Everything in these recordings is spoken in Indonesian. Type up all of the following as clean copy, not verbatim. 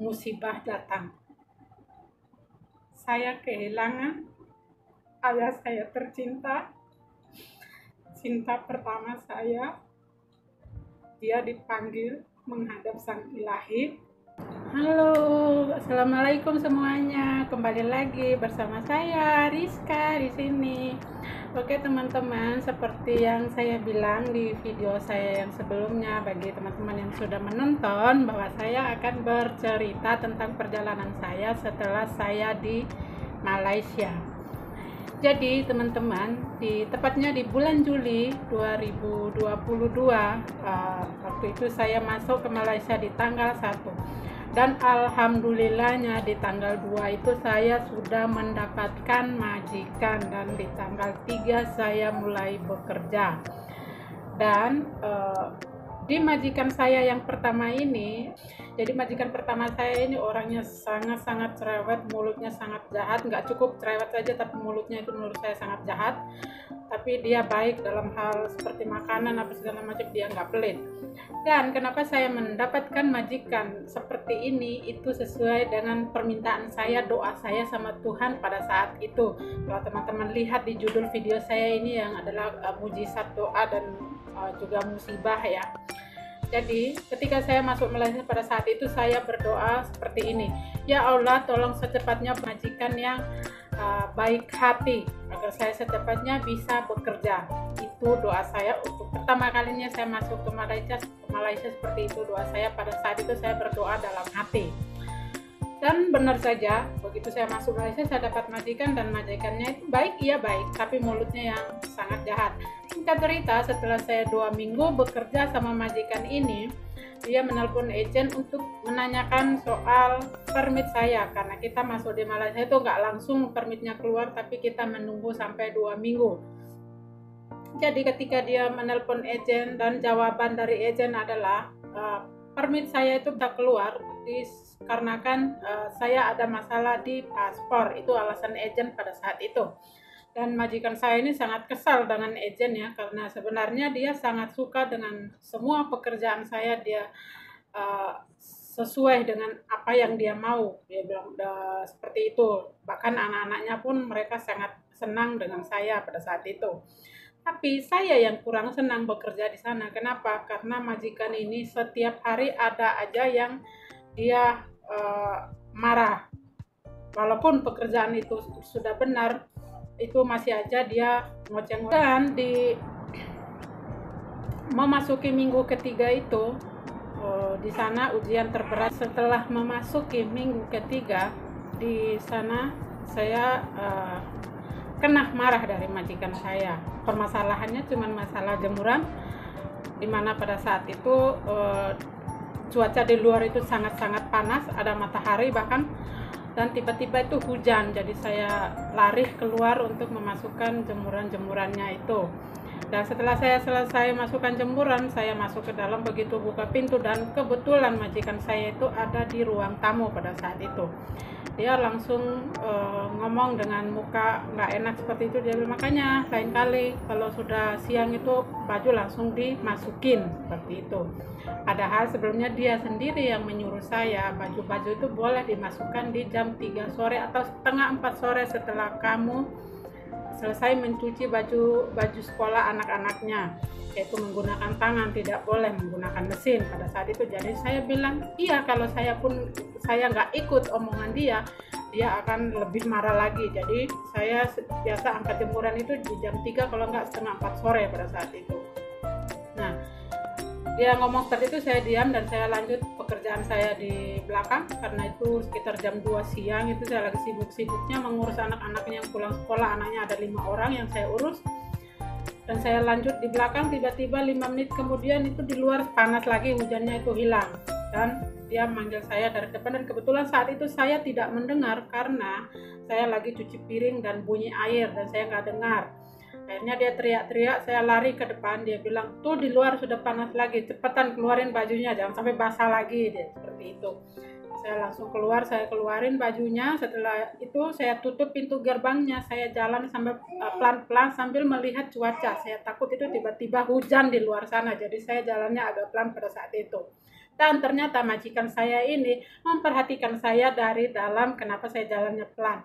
musibah datang. Saya kehilangan ayah saya tercinta, cinta pertama saya. Dia dipanggil menghadap Sang Ilahi. Halo, assalamualaikum semuanya. Kembali lagi bersama saya Rizka di sini. Oke teman-teman, seperti yang saya bilang di video saya yang sebelumnya, bagi teman-teman yang sudah menonton, bahwa saya akan bercerita tentang perjalanan saya setelah saya di Malaysia. Jadi teman-teman, tepatnya di bulan Juli 2022, waktu itu saya masuk ke Malaysia di tanggal 1. Dan alhamdulillahnya di tanggal 2 itu saya sudah mendapatkan majikan, dan di tanggal 3 saya mulai bekerja. Dan di majikan saya yang pertama ini, jadi majikan pertama saya ini orangnya sangat-sangat cerewet, mulutnya sangat jahat. Nggak cukup cerewet saja, tapi mulutnya itu menurut saya sangat jahat. Tapi dia baik dalam hal seperti makanan apa segala macam, dia nggak pelit. Dan kenapa saya mendapatkan majikan seperti ini, itu sesuai dengan permintaan saya, doa saya sama Tuhan pada saat itu. Kalau teman-teman lihat di judul video saya ini yang adalah mujizat doa dan juga musibah ya. Jadi ketika saya masuk Malaysia pada saat itu, saya berdoa seperti ini, ya Allah, tolong secepatnya majikan yang baik hati agar saya secepatnya bisa bekerja. Itu doa saya untuk pertama kalinya saya masuk ke Malaysia seperti itu doa saya pada saat itu. Saya berdoa dalam hati. Dan benar saja, begitu saya masuk Malaysia, saya dapat majikan, dan majikannya itu baik, iya baik, tapi mulutnya yang sangat jahat. Singkat cerita, setelah saya 2 minggu bekerja sama majikan ini, dia menelpon agent untuk menanyakan soal permit saya, karena kita masuk di Malaysia itu nggak langsung permitnya keluar, tapi kita menunggu sampai 2 minggu. Jadi ketika dia menelpon agent, dan jawaban dari agent adalah permit saya itu sudah keluar dikarenakan saya ada masalah di paspor. Itu alasan agent pada saat itu. Dan majikan saya ini sangat kesal dengan agent ya, karena sebenarnya dia sangat suka dengan semua pekerjaan saya. Dia sesuai dengan apa yang dia mau. Dia bilang seperti itu. Bahkan anak-anaknya pun mereka sangat senang dengan saya pada saat itu. Tapi saya yang kurang senang bekerja di sana. Kenapa? Karena majikan ini setiap hari ada aja yang dia marah. Walaupun pekerjaan itu sudah benar, itu masih aja dia ngoceh-ngoceh. Dan memasuki minggu ketiga itu, di sana ujian terberat. Setelah memasuki minggu ketiga, di sana saya kena marah dari majikan saya. Permasalahannya cuma masalah jemuran, dimana pada saat itu cuaca di luar itu sangat-sangat panas, ada matahari bahkan, dan tiba-tiba itu hujan. Jadi saya lari keluar untuk memasukkan jemuran-jemurannya itu. Dan setelah saya selesai masukkan jemuran, saya masuk ke dalam, begitu buka pintu, dan kebetulan majikan saya itu ada di ruang tamu pada saat itu. Dia langsung ngomong dengan muka nggak enak seperti itu. Dia bilang, makanya lain kali kalau sudah siang itu baju langsung dimasukin seperti itu. Padahal sebelumnya dia sendiri yang menyuruh saya, baju-baju itu boleh dimasukkan di jam 3 sore atau setengah 4 sore setelah kamu selesai mencuci baju sekolah anak-anaknya, yaitu menggunakan tangan, tidak boleh menggunakan mesin pada saat itu. Jadi saya bilang, iya, kalau saya nggak ikut omongan dia akan lebih marah lagi. Jadi saya biasa angkat jemuran itu di jam 3, kalau nggak setengah 4 sore pada saat itu. Nah, dia ngomong seperti itu, saya diam dan saya lanjut pekerjaan saya di belakang, karena itu sekitar jam 2 siang itu saya lagi sibuk-sibuknya mengurus anak-anaknya yang pulang sekolah. Anaknya ada 5 orang yang saya urus, dan saya lanjut di belakang. Tiba-tiba 5 menit kemudian itu di luar panas lagi, hujannya itu hilang, dan dia manggil saya dari depan. Dan kebetulan saat itu saya tidak mendengar karena saya lagi cuci piring dan bunyi air, dan saya nggak dengar. Akhirnya dia teriak-teriak, saya lari ke depan. Dia bilang, tuh di luar sudah panas lagi, cepetan keluarin bajunya, jangan sampai basah lagi. Dia seperti itu. Saya langsung keluar, saya keluarin bajunya. Setelah itu saya tutup pintu gerbangnya, saya jalan sambil pelan-pelan sambil melihat cuaca. Saya takut itu tiba-tiba hujan di luar sana, jadi saya jalannya agak pelan pada saat itu. Dan ternyata majikan saya ini memperhatikan saya dari dalam, kenapa saya jalannya pelan.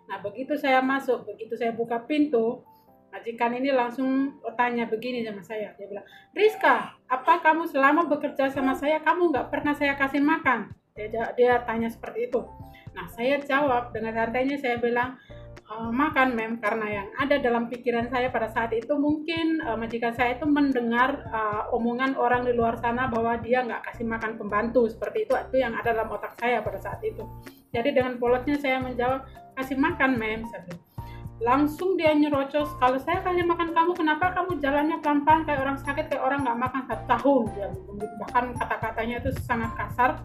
Nah, begitu saya masuk, begitu saya buka pintu, majikan ini langsung tanya begini sama saya. Dia bilang, Rizka, apa kamu selama bekerja sama saya, kamu nggak pernah saya kasih makan? Dia tanya seperti itu. Nah, saya jawab dengan santainya, saya bilang, makan mem, karena yang ada dalam pikiran saya pada saat itu mungkin majikan saya itu mendengar omongan orang di luar sana bahwa dia nggak kasih makan pembantu, seperti itu yang ada dalam otak saya pada saat itu. Jadi dengan polosnya saya menjawab, kasih makan mem. Langsung dia nyerocos, kalau saya kasih makan kamu, kenapa kamu jalannya pelan-pelan kayak orang sakit, kayak orang nggak makan 1 tahun. Dia bahkan kata-katanya itu sangat kasar.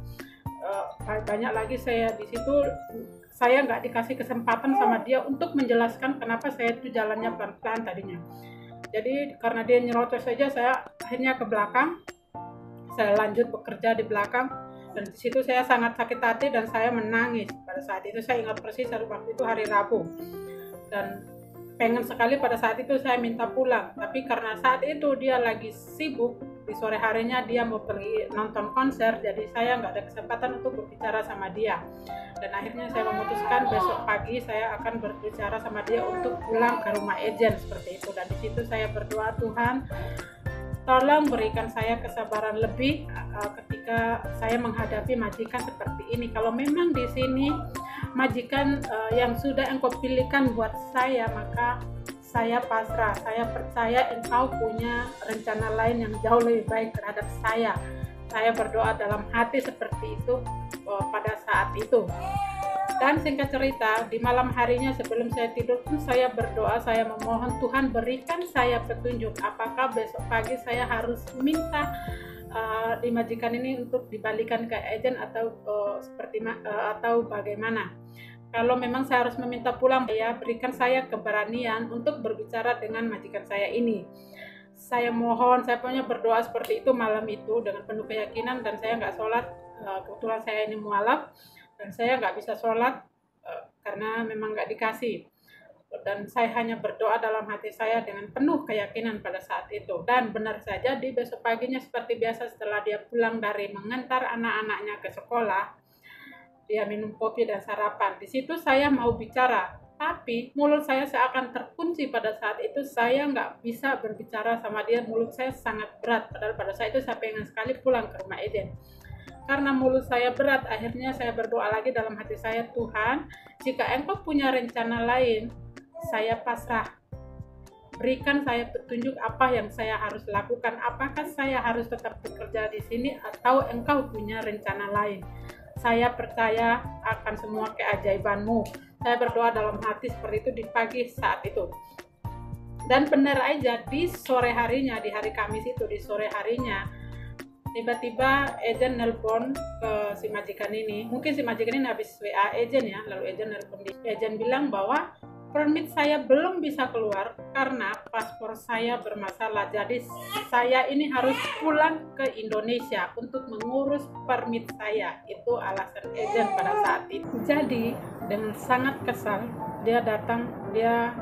Banyak lagi saya di situ, saya nggak dikasih kesempatan sama dia untuk menjelaskan kenapa saya itu jalannya pelan-pelan tadinya. Jadi karena dia nyerocos saja, saya akhirnya ke belakang, saya lanjut bekerja di belakang, dan di situ saya sangat sakit hati dan saya menangis. Pada saat itu saya ingat persis, waktu itu hari Rabu, dan pengen sekali pada saat itu saya minta pulang, tapi karena saat itu dia lagi sibuk, di sore harinya dia mau pergi nonton konser, jadi saya nggak ada kesempatan untuk berbicara sama dia. Dan akhirnya saya memutuskan besok pagi saya akan berbicara sama dia untuk pulang ke rumah Ejen, seperti itu. Dan di situ saya berdoa, Tuhan tolong berikan saya kesabaran lebih ketika saya menghadapi majikan seperti ini. Kalau memang di sini majikan yang sudah engkau pilihkan buat saya, maka saya pasrah. Saya percaya engkau punya rencana lain yang jauh lebih baik terhadap saya. Saya berdoa dalam hati seperti itu pada saat itu. Dan singkat cerita, di malam harinya sebelum saya tidur pun saya berdoa, saya memohon Tuhan berikan saya petunjuk apakah besok pagi saya harus minta di majikan ini untuk dibalikan ke Ejen atau atau bagaimana. Kalau memang saya harus meminta pulang, ya berikan saya keberanian untuk berbicara dengan majikan saya ini. Saya mohon, saya punya berdoa seperti itu malam itu dengan penuh keyakinan, dan saya nggak sholat. Kebetulan saya ini mualaf dan saya nggak bisa sholat karena memang nggak dikasih. Dan saya hanya berdoa dalam hati saya dengan penuh keyakinan pada saat itu. Dan benar saja di besok paginya seperti biasa, setelah dia pulang dari mengantar anak-anaknya ke sekolah, dia minum kopi dan sarapan. Di situ saya mau bicara, tapi mulut saya seakan terkunci pada saat itu. Saya nggak bisa berbicara sama dia, mulut saya sangat berat. Padahal pada saat itu saya pengen sekali pulang ke rumah Ejen. Karena mulut saya berat, akhirnya saya berdoa lagi dalam hati saya, Tuhan, jika engkau punya rencana lain, saya pasrah. Berikan saya petunjuk apa yang saya harus lakukan. Apakah saya harus tetap bekerja di sini atau engkau punya rencana lain? Saya percaya akan semua keajaiban-Mu. Saya berdoa dalam hati seperti itu di pagi saat itu. Dan benar aja di sore harinya, di hari Kamis itu, di sore harinya, tiba-tiba Ejen nelpon ke si majikan ini. Mungkin si majikan ini habis WA Ejen ya, lalu Ejen nelpon dia. Ejen bilang bahwa permit saya belum bisa keluar karena paspor saya bermasalah. Jadi saya ini harus pulang ke Indonesia untuk mengurus permit saya. Itu alasan Ejen pada saat itu. Jadi dengan sangat kesal dia datang, dia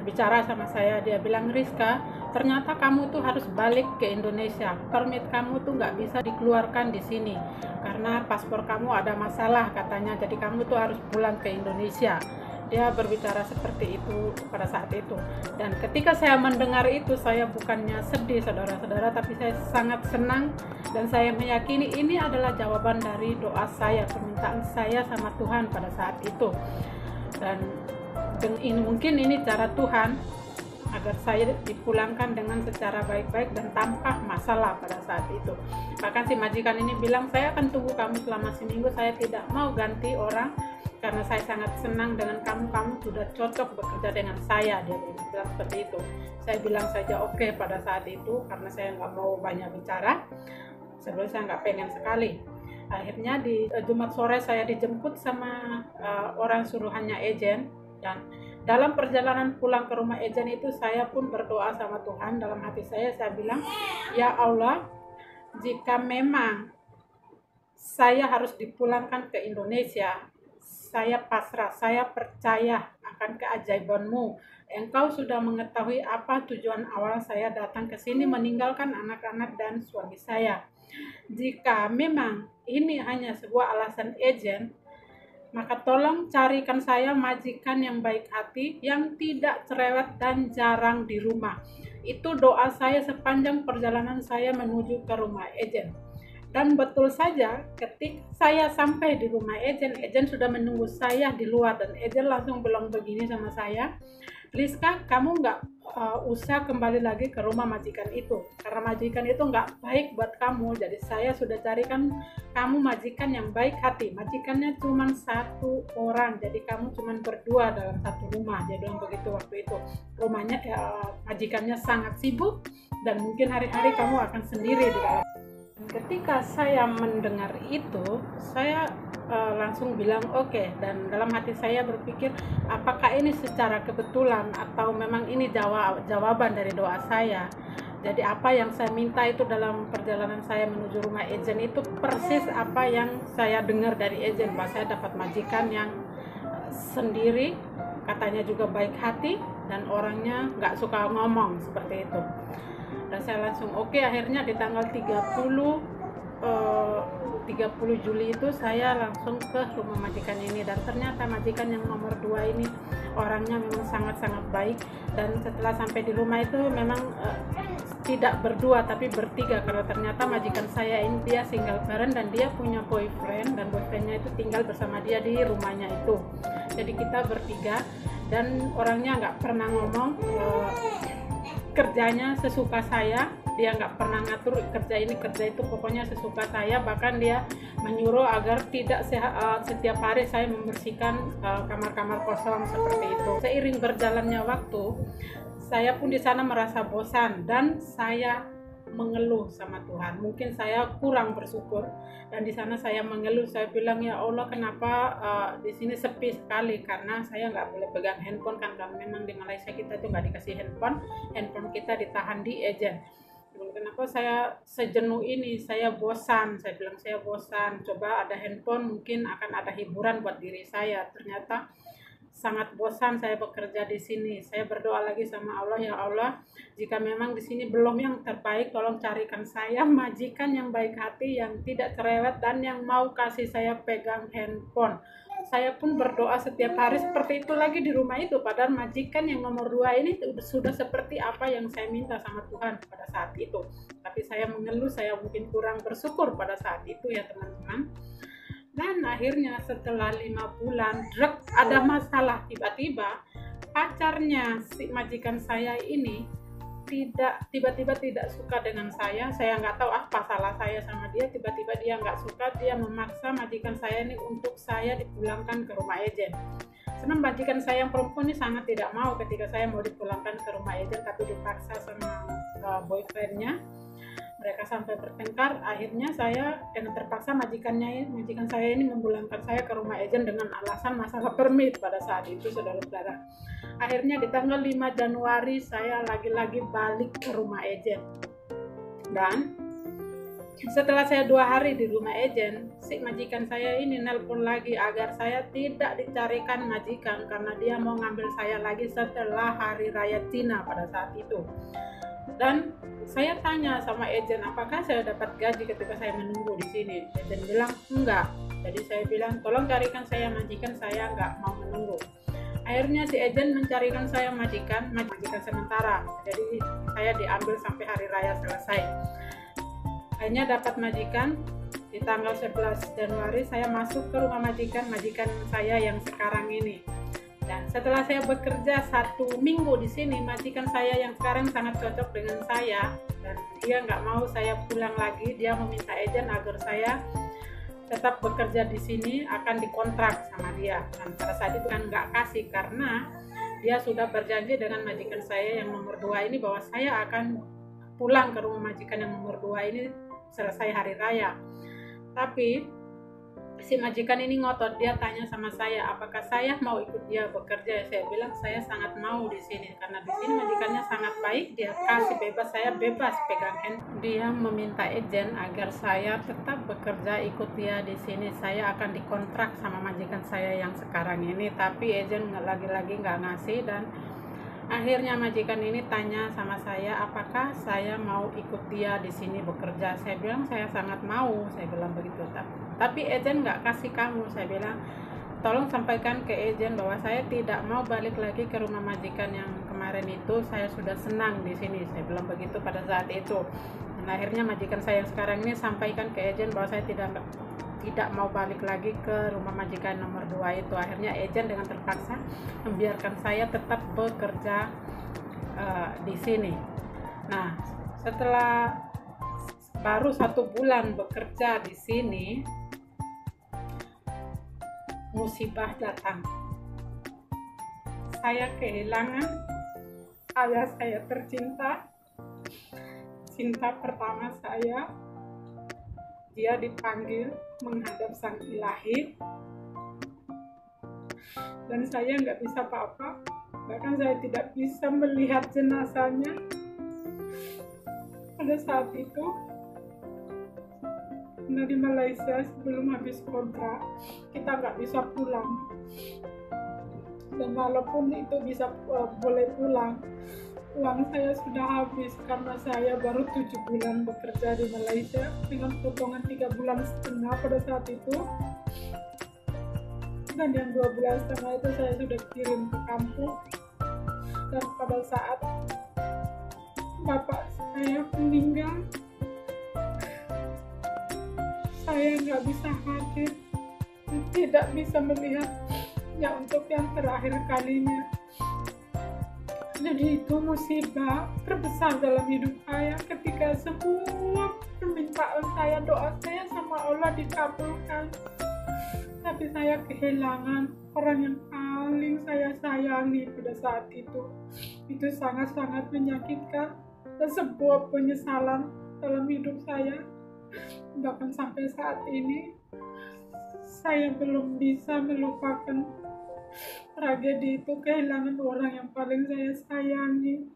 bicara sama saya. Dia bilang, Rizka, ternyata kamu tuh harus balik ke Indonesia. Permit kamu tuh nggak bisa dikeluarkan di sini karena paspor kamu ada masalah katanya. Jadi kamu tuh harus pulang ke Indonesia. Dia berbicara seperti itu pada saat itu. Dan ketika saya mendengar itu, saya bukannya sedih saudara-saudara, tapi saya sangat senang dan saya meyakini ini adalah jawaban dari doa saya, permintaan saya sama Tuhan pada saat itu. Dan mungkin ini cara Tuhan agar saya dipulangkan dengan secara baik-baik dan tanpa masalah pada saat itu. Bahkan si majikan ini bilang, saya akan tunggu kamu selama seminggu, saya tidak mau ganti orang karena saya sangat senang dengan kamu sudah cocok bekerja dengan saya. Dia bilang seperti itu. Saya bilang saja oke pada saat itu karena saya nggak mau banyak bicara. Sebelum saya nggak pengen sekali. Akhirnya di Jumat sore saya dijemput sama orang suruhannya Ejen, dan dalam perjalanan pulang ke rumah Ejen itu saya pun berdoa sama Tuhan. Dalam hati saya bilang, ya Allah, jika memang saya harus dipulangkan ke Indonesia, saya pasrah, saya percaya akan keajaiban-Mu. Engkau sudah mengetahui apa tujuan awal saya datang ke sini meninggalkan anak-anak dan suami saya. Jika memang ini hanya sebuah alasan ejen, maka tolong carikan saya majikan yang baik hati, yang tidak cerewet dan jarang di rumah. Itu doa saya sepanjang perjalanan saya menuju ke rumah ejen. Dan betul saja, ketika saya sampai di rumah ejen, ejen sudah menunggu saya di luar, dan ejen langsung bilang begini sama saya, Rizka, kamu nggak usah kembali lagi ke rumah majikan itu, karena majikan itu nggak baik buat kamu. Jadi saya sudah carikan kamu majikan yang baik hati. Majikannya cuma satu orang, jadi kamu cuma berdua dalam satu rumah. Dia bilang begitu waktu itu. Rumahnya majikannya sangat sibuk, dan mungkin hari-hari kamu akan sendiri di dalam. Ketika saya mendengar itu, saya langsung bilang oke. Dan dalam hati saya berpikir, apakah ini secara kebetulan atau memang ini jawaban dari doa saya. Jadi apa yang saya minta itu dalam perjalanan saya menuju rumah ejen itu persis apa yang saya dengar dari ejen, bahwa saya dapat majikan yang sendiri, katanya juga baik hati, dan orangnya nggak suka ngomong seperti itu. Dan saya langsung oke. Akhirnya di tanggal 30 Juli itu saya langsung ke rumah majikan ini, dan ternyata majikan yang nomor 2 ini orangnya memang sangat-sangat baik. Dan setelah sampai di rumah itu memang tidak berdua tapi bertiga, karena ternyata majikan saya ini dia single parent dan dia punya boyfriend, dan boyfriendnya itu tinggal bersama dia di rumahnya itu. Jadi kita bertiga, dan orangnya nggak pernah ngomong, kerjanya sesuka saya. Dia nggak pernah ngatur kerja ini kerja itu, pokoknya sesuka saya. Bahkan dia menyuruh agar tidak setiap hari saya membersihkan kamar-kamar kosong seperti itu. Seiring berjalannya waktu, saya pun di sana merasa bosan, dan saya mengeluh sama Tuhan. Mungkin saya kurang bersyukur, dan di sana saya mengeluh. Saya bilang, ya Allah, kenapa di sini sepi sekali, karena saya nggak boleh pegang handphone kan, karena memang di Malaysia kita tuh nggak dikasih handphone kita ditahan di ejen. Kenapa saya sejenuh ini, saya bosan. Saya bilang saya bosan, coba ada handphone mungkin akan ada hiburan buat diri saya. Ternyata sangat bosan saya bekerja di sini. Saya berdoa lagi sama Allah, ya Allah, jika memang di sini belum yang terbaik, tolong carikan saya majikan yang baik hati, yang tidak cerewet, dan yang mau kasih saya pegang handphone. Saya pun berdoa setiap hari seperti itu lagi di rumah itu, padahal majikan yang nomor 2 ini sudah seperti apa yang saya minta sama Tuhan pada saat itu. Tapi saya mengeluh, saya mungkin kurang bersyukur pada saat itu ya teman-teman. Dan akhirnya setelah 5 bulan, ada masalah. Tiba-tiba pacarnya si majikan saya ini tiba-tiba tidak suka dengan saya. Saya nggak tahu apa salah saya sama dia. Tiba-tiba dia nggak suka, dia memaksa majikan saya ini untuk saya dipulangkan ke rumah ejen. Senang majikan saya yang perempuan ini sangat tidak mau ketika saya mau dipulangkan ke rumah ejen, tapi dipaksa sama boyfriendnya. Mereka sampai bertengkar. Akhirnya saya terpaksa majikan saya ini memulangkan saya ke rumah ejen dengan alasan masalah permit pada saat itu, saudara-saudara. Akhirnya di tanggal 5 Januari saya lagi-lagi balik ke rumah ejen. Dan setelah saya 2 hari di rumah ejen, si majikan saya ini nelpon lagi agar saya tidak dicarikan majikan, karena dia mau ngambil saya lagi setelah hari raya Cina pada saat itu. Dan saya tanya sama ejen, apakah saya dapat gaji ketika saya menunggu di sini? Ejen bilang enggak. Jadi saya bilang, tolong carikan saya majikan, saya enggak mau menunggu. Akhirnya si ejen mencarikan saya majikan sementara. Jadi saya diambil sampai hari raya selesai. Akhirnya dapat majikan. Di tanggal 11 Januari saya masuk ke rumah majikan saya yang sekarang ini. Dan setelah saya bekerja 1 minggu di sini, majikan saya yang sekarang sangat cocok dengan saya, dan dia nggak mau saya pulang lagi. Dia meminta ejen agar saya tetap bekerja di sini, akan dikontrak sama dia. Dan pada saat itu kan nggak kasih, karena dia sudah berjanji dengan majikan saya yang nomor 2 ini bahwa saya akan pulang ke rumah majikan yang nomor 2 ini selesai hari raya. Tapi si majikan ini ngotot, dia tanya sama saya apakah saya mau ikut dia bekerja. Saya bilang saya sangat mau di sini, karena di sini majikannya sangat baik, dia kasih bebas, saya bebas pegang handphone. Dia meminta ejen agar saya tetap bekerja ikut dia di sini. Saya akan dikontrak sama majikan saya yang sekarang ini, tapi ejen lagi-lagi nggak ngasih. Dan Akhirnya majikan ini tanya sama saya, apakah saya mau ikut dia di sini bekerja. Saya bilang saya sangat mau, saya bilang begitu. Tapi agent nggak kasih kamu. Saya bilang tolong sampaikan ke agent bahwa saya tidak mau balik lagi ke rumah majikan yang kemarin itu. Saya sudah senang di sini. Saya bilang begitu pada saat itu. Dan akhirnya majikan saya yang sekarang ini sampaikan ke agent bahwa saya tidak mau balik lagi ke rumah majikan nomor 2 itu. Akhirnya agent dengan terpaksa membiarkan saya tetap bekerja di sini. Nah, setelah baru 1 bulan bekerja di sini, musibah datang. Saya kehilangan ayah saya tercinta, cinta pertama saya. Dia dipanggil menghadap Sang Ilahi, dan saya nggak bisa apa-apa. Bahkan saya tidak bisa melihat jenazahnya. Pada saat itu, dari Malaysia sebelum habis kontrak, kita nggak bisa pulang. Dan walaupun itu bisa boleh pulang, uang saya sudah habis karena saya baru 7 bulan bekerja di Malaysia dengan potongan 3,5 bulan pada saat itu, dan yang 2,5 bulan itu saya sudah kirim ke kampung. Dan pada saat bapak saya meninggal, saya nggak bisa hadir, tidak bisa melihatnya untuk yang terakhir kalinya. Jadi itu musibah terbesar dalam hidup saya ketika semua permintaan saya, doa saya sama Allah dikabulkan. Tapi saya kehilangan orang yang paling saya sayangi pada saat itu. Itu sangat-sangat menyakitkan dan sebuah penyesalan dalam hidup saya. Bahkan sampai saat ini saya belum bisa melupakan tragedi itu, kehilangan orang yang paling saya sayangi.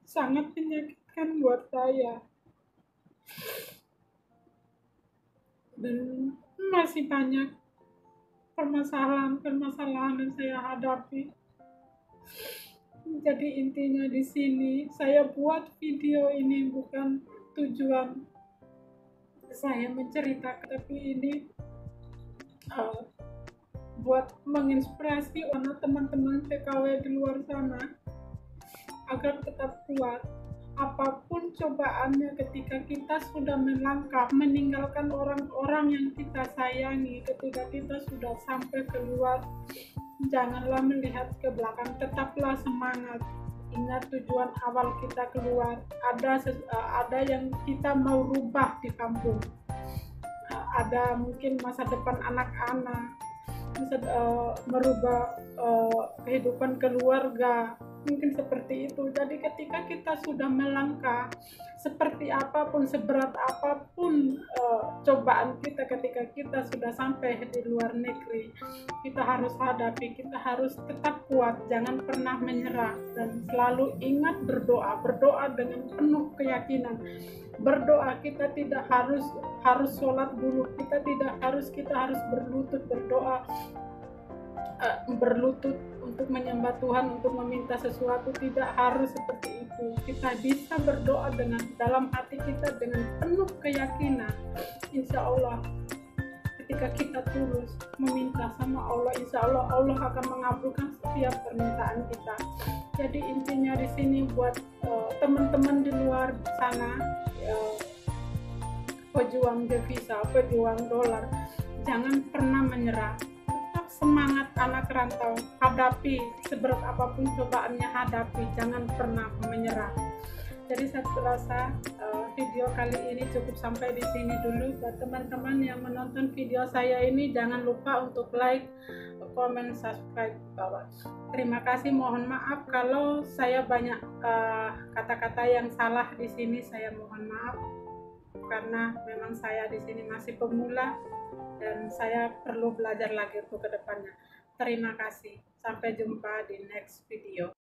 Sangat menyakitkan buat saya. Dan masih banyak permasalahan yang saya hadapi. Jadi intinya di sini saya buat video ini bukan tujuan saya menceritakan, tapi ini buat menginspirasi teman-teman TKW di luar sana agar tetap kuat apapun cobaannya. Ketika kita sudah melangkah meninggalkan orang-orang yang kita sayangi, ketika kita sudah sampai keluar, janganlah melihat ke belakang, tetaplah semangat. Ingat tujuan awal kita keluar. Ada yang kita mau rubah di kampung, ada mungkin masa depan anak-anak, bisa merubah kehidupan keluarga, mungkin seperti itu. Jadi ketika kita sudah melangkah, seperti apapun, seberat apapun cobaan kita, ketika kita sudah sampai di luar negeri, kita harus hadapi, kita harus tetap kuat, jangan pernah menyerah, dan selalu ingat berdoa dengan penuh keyakinan. Berdoa, kita tidak harus sholat dulu, kita harus berlutut berlutut untuk menyembah Tuhan, untuk meminta sesuatu. Tidak harus seperti itu. Kita bisa berdoa dengan dalam hati kita dengan penuh keyakinan. Insya Allah ketika kita tulus meminta sama Allah, insya Allah Allah akan mengabulkan setiap permintaan kita. Jadi intinya di sini buat teman-teman di luar sana, pejuang devisa, pejuang dolar, jangan pernah menyerah. Tetap semangat anak rantau, hadapi seberat apapun cobaannya, hadapi, jangan pernah menyerah. Jadi saya rasa video kali ini cukup sampai di sini dulu. Buat teman-teman yang menonton video saya ini, jangan lupa untuk like, komen, subscribe bawah. Terima kasih. Mohon maaf kalau saya banyak kata-kata yang salah di sini. Saya mohon maaf karena memang saya di sini masih pemula dan saya perlu belajar lagi untuk kedepannya. Terima kasih. Sampai jumpa di next video.